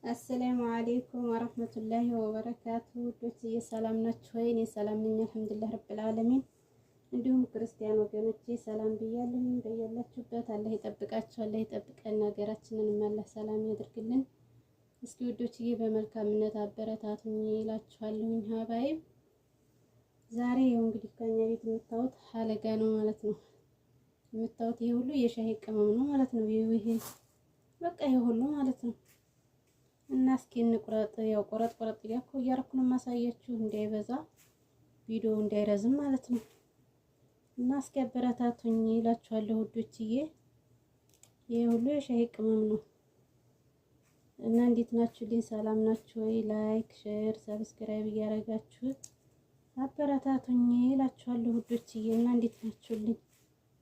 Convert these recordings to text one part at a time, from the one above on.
አሰላሙ አለይኩም ወረህመቱላሂ ወበረካቱ። ውዶች ሰላም ናችሁ ወይ? እኔ ሰላም ነኝ አልሐምዱሊላህ ረብል ዓለሚን። እንዲሁም ክርስቲያን ወገኖቼ ሰላም ብያለሁ። በያላችሁበት አላህ ይጠብቃችሁ፣ አላህ ይጠብቀን፣ ሀገራችንን አላህ ሰላም ያድርግልን። እስኪ ውዶችዬ በመልካምነት አበረታቱኝ እላችኋለሁኝ። ሀባይ ዛሬ ያው እንግዲህ ከኛ ቤት የምታዩት ሀለጋ ነው ማለት ነው። የምታዩት ይሄ ሁሉ የሻይ ቅመም ነው ማለት ነው። ይሄ በቃ ይሄ ሁሉ ማለት ነው። እና እስኪ እንቁረጥ። ያው ቆረጥ እያደረኩ ነው የማሳያችሁ እንዳይበዛ ቪዲዮ እንዳይረዝም ማለት ነው። እና እስኪ አበረታቱኝ እላችኋለሁ ውዶችዬ። ይሄ ሁሉ የሻይ ቅመም ነው። እና እንዴት ናችሁልኝ? ሰላም ናችሁ ወይ? ላይክ፣ ሼር፣ ሰብስክራይብ እያደረጋችሁ አበረታቱኝ እላችኋለሁ ውዶችዬ። እና እንዴት ናችሁልኝ?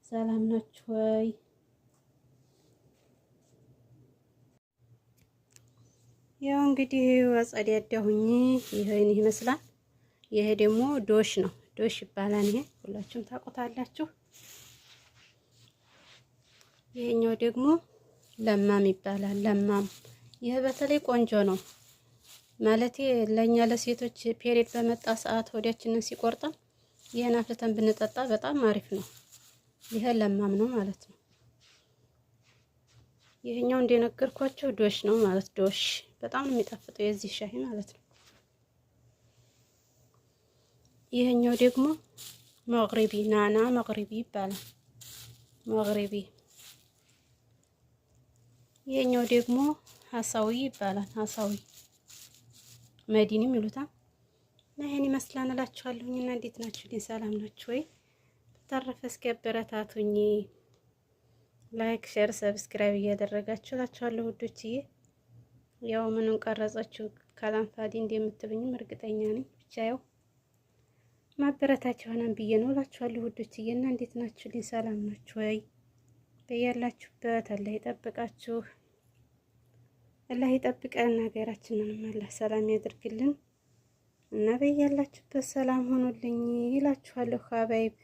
ሰላም ናችሁ ወይ? ያው እንግዲህ አጸዳዳሁኝ። ይሄን ይመስላል። ይሄ ደግሞ ዶሽ ነው። ዶሽ ይባላል። ይሄ ሁላችሁም ታውቁታላችሁ። ይሄኛው ደግሞ ለማም ይባላል። ለማም ይሄ በተለይ ቆንጆ ነው ማለት ለኛ ለሴቶች ፔሪድ በመጣ ሰዓት ሆዳችንን ሲቆርጠን ይሄን አፍልተን ብንጠጣ በጣም አሪፍ ነው። ይሄ ለማም ነው ማለት ነው። ይሄኛው እንደነገርኳችሁ ዶሽ ነው ማለት ዶሽ በጣም ነው የሚጣፍጠው የዚህ ሻይ ማለት ነው። ይሄኛው ደግሞ መግሪቢ ናና መግሪቢ ይባላል። መግሪቢ ይሄኛው ደግሞ ሀሳዊ ይባላል። ሀሳዊ መዲንም ይሉታል። እና ይሄን ይመስላል እላችኋለሁኝ። እና እንዴት ናችሁ? ሰላም ናችሁ ወይ? በተረፈ እስኪ አበረታቱኝ። ላይክ፣ ሼር፣ ሰብስክራይብ እያደረጋችሁ እላችኋለሁ ውዶችዬ። ያው ምንም ቀረጻችሁ ካላንፋዲ እንደምትሉኝም እርግጠኛ ነኝ። ብቻ ያው ማበረታቻ ሆነን ብዬ ነው እላችኋለሁ ውዶችዬ። እና እንዴት ናችሁ? ሰላም ናችሁ ወይ? በያላችሁበት አላህ ይጠብቃችሁ፣ አላህ ይጠብቀን፣ ሀገራችንንም አላህ ሰላም ያድርግልን። እና በያላችሁበት ሰላም ሆኖልኝ ይላችኋለሁ ሀባይብ